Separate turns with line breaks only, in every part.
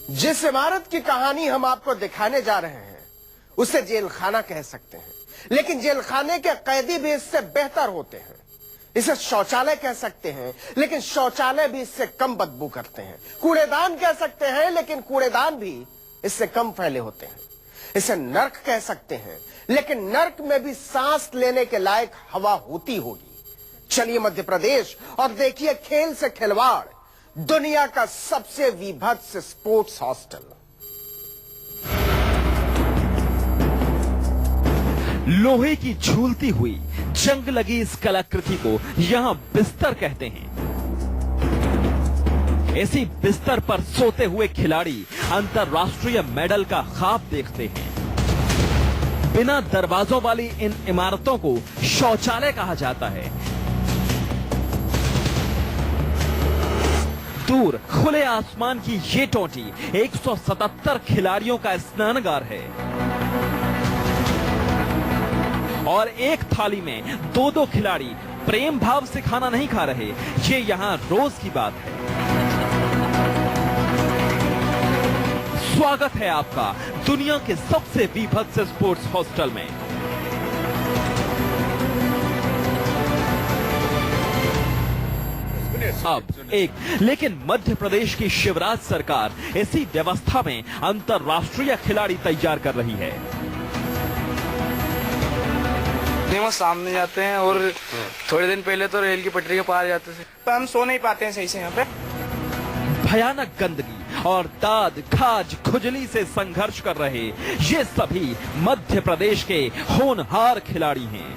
जिस इमारत की कहानी हम आपको दिखाने जा रहे हैं उसे जेल खाना कह सकते हैं, लेकिन जेल खाने के कैदी भी इससे बेहतर होते हैं। इसे शौचालय कह सकते हैं, लेकिन शौचालय भी इससे कम बदबू करते हैं। कूड़ेदान कह सकते हैं, लेकिन कूड़ेदान भी इससे कम फैले होते हैं। इसे नर्क कह सकते हैं, लेकिन नर्क में भी सांस लेने के लायक हवा होती होगी। चलिए मध्य प्रदेश और देखिए खेल से खिलवाड़, दुनिया का सबसे विभत्स स्पोर्ट्स हॉस्टल।
लोहे की झूलती हुई जंग लगी इस कलाकृति को यहां बिस्तर कहते हैं। इसी बिस्तर पर सोते हुए खिलाड़ी अंतर्राष्ट्रीय मेडल का ख्वाब देखते हैं। बिना दरवाजों वाली इन इमारतों को शौचालय कहा जाता है। दूर खुले आसमान की ये टोटी 177 खिलाड़ियों का स्नानगार है और एक थाली में दो खिलाड़ी प्रेम भाव से खाना नहीं खा रहे। ये यहां रोज की बात है। स्वागत है आपका दुनिया के सबसे विभत्स स्पोर्ट्स हॉस्टल में। अब लेकिन मध्य प्रदेश की शिवराज सरकार इसी व्यवस्था में अंतर्राष्ट्रीय खिलाड़ी तैयार कर रही है।
वो सामने जाते हैं और थोड़े दिन पहले तो रेल की पटरी के पार जाते थे, तो हम सो नहीं पाते हैं सही से यहाँ पे।
भयानक गंदगी और दाद खाज खुजली से संघर्ष कर रहे ये सभी मध्य प्रदेश के होनहार खिलाड़ी हैं।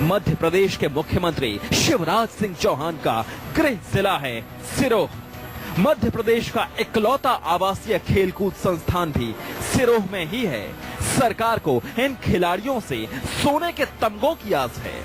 मध्य प्रदेश के मुख्यमंत्री शिवराज सिंह चौहान का गृह जिला है सिरोह। मध्य प्रदेश का इकलौता आवासीय खेलकूद संस्थान भी सिरोह में ही है। सरकार को इन खिलाड़ियों से सोने के तमगों की आस है।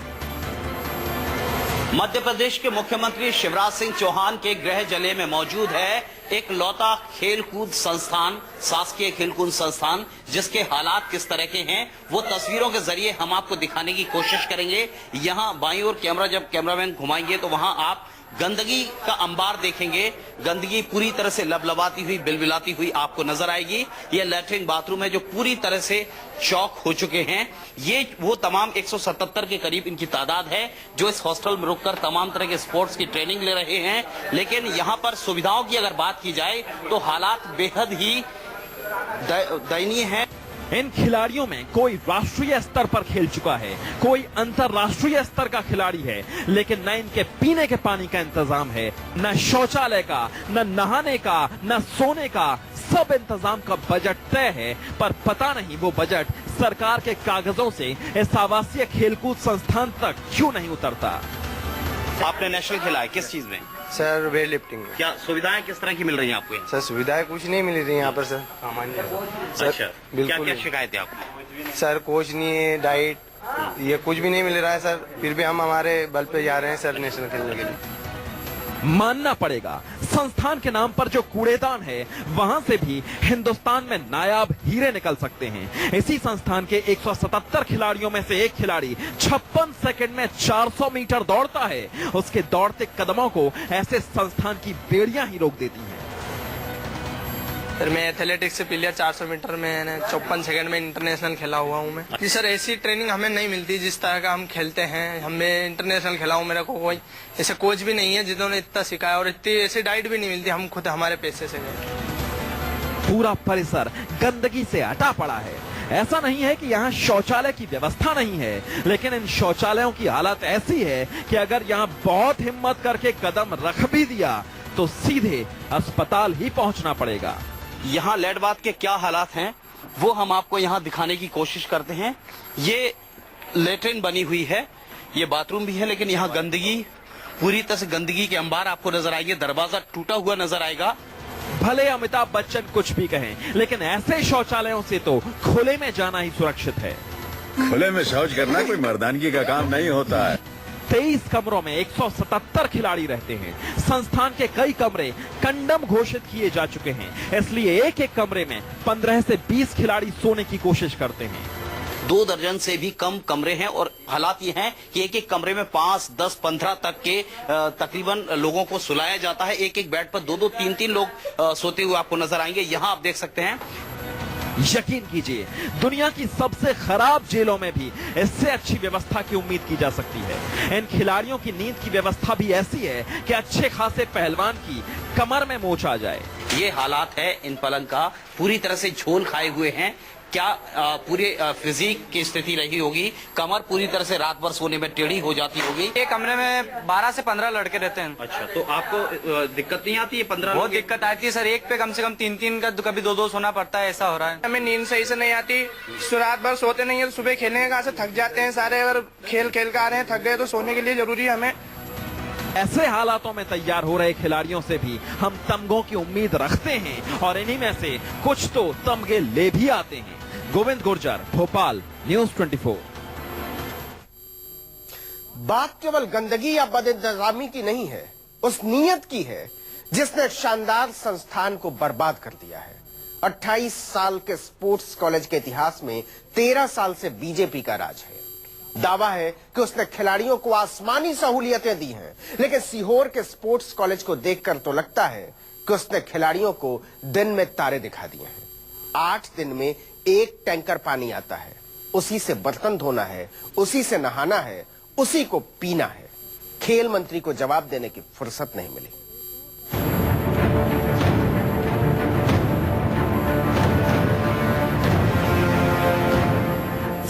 मध्य प्रदेश के मुख्यमंत्री शिवराज सिंह चौहान के गृह जिले में मौजूद है एक लौता खेलकूद संस्थान, शासकीय खेलकूद संस्थान, जिसके हालात किस तरह के हैं वो तस्वीरों के जरिए हम आपको दिखाने की कोशिश करेंगे। यहाँ बाईं ओर कैमरा, जब कैमरामैन घुमाएंगे तो वहां आप गंदगी का अंबार देखेंगे। गंदगी पूरी तरह से लबलबाती हुई, बिलबिलाती हुई आपको नजर आएगी। ये लैट्रिन बाथरूम है जो पूरी तरह से चौक हो चुके हैं। ये वो तमाम 177 के करीब इनकी तादाद है जो इस हॉस्टल में रुककर तमाम तरह के स्पोर्ट्स की ट्रेनिंग ले रहे हैं। लेकिन यहाँ पर सुविधाओं की अगर बात की जाए तो हालात बेहद ही दयनीय है।
इन खिलाड़ियों में कोई राष्ट्रीय स्तर पर खेल चुका है, कोई अंतर्राष्ट्रीय स्तर का खिलाड़ी है, लेकिन न इनके पीने के पानी का इंतजाम है, न शौचालय का, न नहाने का, न सोने का। सब इंतजाम का बजट तय है, पर पता नहीं वो बजट सरकार के कागजों से इस आवासीय खेलकूद संस्थान तक क्यों नहीं उतरता।
आपने नेशनल खेला है, किस चीज में?
सर वेट लिफ्टिंग में।
क्या सुविधाएं किस तरह की मिल रही हैं आपको?
सर सुविधाएं कुछ नहीं मिल रही यहाँ पर सर, सामान्य सर।
अच्छा,
बिल्कुल
क्या शिकायत है आपको?
सर कोच नहीं है, डाइट ये कुछ भी नहीं मिल रहा है सर। फिर भी हम हमारे बल पे जा रहे हैं सर नेशनल खेलने के लिए।
मानना पड़ेगा संस्थान के नाम पर जो कूड़ेदान है वहां से भी हिंदुस्तान में नायाब हीरे निकल सकते हैं। इसी संस्थान के 177 खिलाड़ियों में से एक खिलाड़ी 56 सेकंड में 400 मीटर दौड़ता है। उसके दौड़ते कदमों को ऐसे संस्थान की बेड़ियां ही रोक देती हैं।
सर मैं एथलेटिक्स से पिलियर 400 मीटर में 54 सेकंड में इंटरनेशनल खेला हुआ हूँ मैं। जी सर ऐसी ट्रेनिंग हमें नहीं मिलती जिस तरह का हम खेलते हैं। हमें इंटरनेशनल खेला हूँ, मेरे को कोई ऐसे कोच भी नहीं है जिन्होंने इतना सिखाया, और इतनी ऐसी डाइट भी नहीं मिलती। हम खुद हमारे पैसे से गए।
पूरा परिसर गंदगी से अटा पड़ा है। ऐसा नहीं है कि यहाँ शौचालय की व्यवस्था नहीं है, लेकिन इन शौचालयों की हालत ऐसी है कि अगर यहाँ बहुत हिम्मत करके कदम रख भी दिया तो सीधे अस्पताल ही पहुंचना पड़ेगा।
यहाँ लेड बाथ के क्या हालात हैं वो हम आपको यहाँ दिखाने की कोशिश करते हैं। ये लेट्रिन बनी हुई है, ये बाथरूम भी है, लेकिन यहाँ गंदगी, पूरी तरह से गंदगी के अंबार आपको नजर आएंगे। दरवाजा टूटा हुआ नजर आएगा।
भले अमिताभ बच्चन कुछ भी कहें, लेकिन ऐसे शौचालयों से तो खुले में जाना ही सुरक्षित है।
खुले में शौच करना कोई मर्दानगी का काम नहीं होता है।
23 कमरों में 177 खिलाड़ी रहते हैं। संस्थान के कई कमरे कंडम घोषित किए जा चुके हैं, इसलिए एक एक कमरे में 15 से 20 खिलाड़ी सोने की कोशिश करते हैं।
2 दर्जन से भी कम कमरे हैं और हालात ये हैं कि एक एक कमरे में 5, 10, 15 तक के तकरीबन लोगों को सुलाया जाता है। एक एक बेड पर 2-2, 3-3 लोग सोते हुए आपको नजर आएंगे। यहाँ आप देख सकते हैं।
यकीन कीजिए, दुनिया की सबसे खराब जेलों में भी इससे अच्छी व्यवस्था की उम्मीद की जा सकती है। इन खिलाड़ियों की नींद की व्यवस्था भी ऐसी है कि अच्छे खासे पहलवान की कमर में मोच आ जाए।
ये हालात है इन पलंग का, पूरी तरह से झोल खाए हुए हैं। क्या पूरे फिजिक की स्थिति रही होगी, कमर पूरी तरह से रात भर सोने में टेढ़ी हो जाती होगी।
एक कमरे में 12 से 15 लड़के रहते हैं।
अच्छा, तो आपको दिक्कत नहीं आती है? 15
बहुत दिक्कत आती है सर, एक पे कम से कम 3-3 का, कभी 2-2 सोना पड़ता है, ऐसा हो रहा है। हमें नींद सही से नहीं आती, रात भर सोते नहीं है, तो सुबह खेलने का से थक जाते हैं सारे। अगर खेल कर आ रहे हैं, थक गए, तो सोने के लिए जरूरी है हमें।
ऐसे हालातों में तैयार हो रहे खिलाड़ियों से भी हम तमगों की उम्मीद रखते हैं और इन्हीं में से कुछ तो तमगे ले भी आते हैं। गोविंद गुर्जर, भोपाल, न्यूज़ 24।
बात केवल गंदगी या बदइंतजामी की नहीं है, उस नीयत की है जिसने शानदार संस्थान को बर्बाद कर दिया है। 28 साल के स्पोर्ट्स कॉलेज के इतिहास में 13 साल से बीजेपी का राज है। दावा है कि उसने खिलाड़ियों को आसमानी सहूलियतें दी हैं, लेकिन सीहोर के स्पोर्ट्स कॉलेज को देखकर तो लगता है कि उसने खिलाड़ियों को दिन में तारे दिखा दिए हैं। 8 दिन में 1 टैंकर पानी आता है, उसी से बर्तन धोना है, उसी से नहाना है, उसी को पीना है। खेल मंत्री को जवाब देने की फुर्सत नहीं मिली।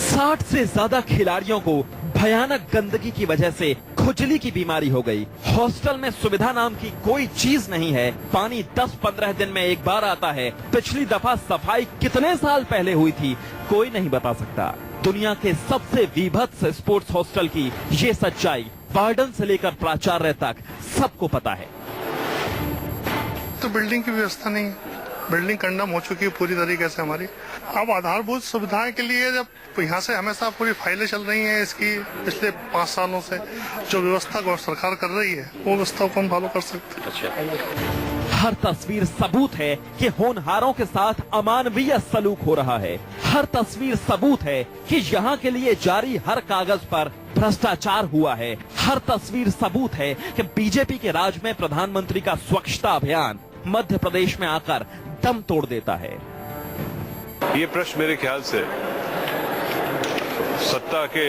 साठ से ज्यादा खिलाड़ियों को भयानक गंदगी की वजह से खुजली की बीमारी हो गई। हॉस्टल में सुविधा नाम की कोई चीज नहीं है। पानी 10-15 दिन में एक बार आता है। पिछली दफा सफाई कितने साल पहले हुई थी, कोई नहीं बता सकता। दुनिया के सबसे विभत्स स्पोर्ट्स हॉस्टल की ये सच्चाई वार्डन से लेकर प्राचार्य तक सबको पता है।
तो बिल्डिंग की व्यवस्था नहीं है, बिल्डिंग कंडम हो चुकी है पूरी तरीके से हमारी। अब आधारभूत सुविधाएं के लिए जब यहाँ से हमेशा पूरी फाइलें चल रही हैं इसकी पिछले 5 सालों से, जो व्यवस्था सरकार कर रही है वो व्यवस्था को हम फॉलो कर सकते हैं।
हर तस्वीर सबूत है कि होनहारों के साथ अमानवीय सलूक हो रहा है। हर तस्वीर सबूत है कि यहाँ के लिए जारी हर कागज पर भ्रष्टाचार हुआ है। हर तस्वीर सबूत है कि बीजेपी के राज में प्रधानमंत्री का स्वच्छता अभियान मध्य प्रदेश में आकर दम तोड़ देता है।
ये प्रश्न मेरे ख्याल से सत्ता के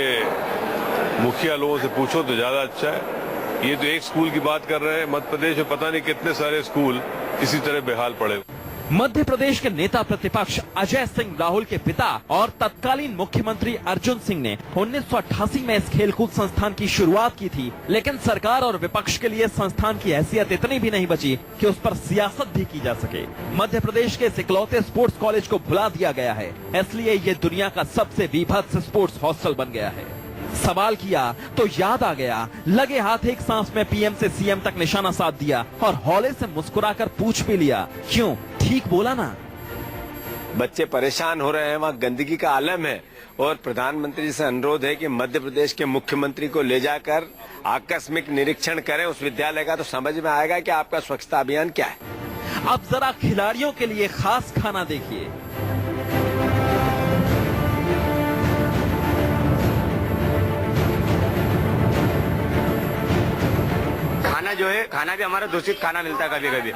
मुखिया लोगों से पूछो तो ज्यादा अच्छा है। ये तो एक स्कूल की बात कर रहे हैं, मध्य प्रदेश में पता नहीं कितने सारे स्कूल इसी तरह बेहाल पड़े।
मध्य प्रदेश के नेता प्रतिपक्ष अजय सिंह राहुल के पिता और तत्कालीन मुख्यमंत्री अर्जुन सिंह ने 1988 में इस खेलकूद संस्थान की शुरुआत की थी, लेकिन सरकार और विपक्ष के लिए संस्थान की हैसियत इतनी भी नहीं बची कि उस पर सियासत भी की जा सके। मध्य प्रदेश के इकलौते स्पोर्ट्स कॉलेज को भुला दिया गया है, इसलिए ये दुनिया का सबसे विभत्स स्पोर्ट्स हॉस्टल बन गया है। सवाल किया तो याद आ गया, लगे हाथ एक सांस में पीएम से सीएम तक निशाना साध दिया और हौले से मुस्कुराकर पूछ भी लिया, क्यों? ठीक बोला ना?
बच्चे परेशान हो रहे हैं, वहाँ गंदगी का आलम है और प्रधानमंत्री से अनुरोध है कि मध्य प्रदेश के मुख्यमंत्री को ले जाकर आकस्मिक निरीक्षण करें उस विद्यालय का, तो समझ में आएगा कि आपका स्वच्छता अभियान क्या है।
अब जरा खिलाड़ियों के लिए खास खाना देखिए।
खाना जो है, खाना भी हमारा दूषित खाना मिलता है कभी कभी,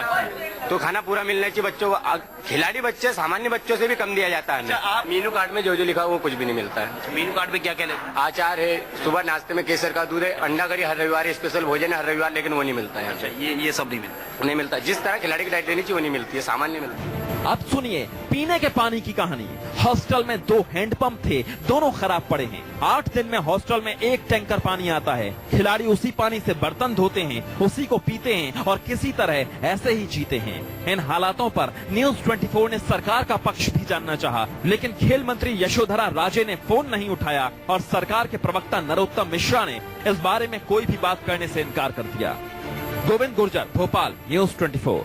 तो खाना पूरा मिलना चाहिए बच्चों को। खिलाड़ी बच्चे सामान्य बच्चों से भी कम दिया जाता है हमें। मेनू कार्ड में जो जो लिखा है वो कुछ भी नहीं मिलता है।
मेनू कार्ड में क्या क्या है?
अचार है, सुबह नाश्ते में केसर का दूध है, अंडा करी हर रविवार स्पेशल भोजन है हर रविवार, लेकिन वो नहीं मिलता है।
अच्छा, ये सब नहीं मिलता?
नहीं मिलता। जिस तरह खिलाड़ी की डाइट लेनी चाहिए वो नहीं मिलती है, सामान्य मिलती है।
अब सुनिए पीने के पानी की कहानी। हॉस्टल में 2 हैंडपंप थे, दोनों खराब पड़े हैं। 8 दिन में हॉस्टल में 1 टैंकर पानी आता है। खिलाड़ी उसी पानी से बर्तन धोते हैं, उसी को पीते हैं और किसी तरह ऐसे ही जीते हैं। इन हालातों पर न्यूज़ 24 ने सरकार का पक्ष भी जानना चाहा, लेकिन खेल मंत्री यशोधरा राजे ने फोन नहीं उठाया और सरकार के प्रवक्ता नरोत्तम मिश्रा ने इस बारे में कोई भी बात करने से इनकार कर दिया। गोविंद गुर्जर, भोपाल, न्यूज़ 24।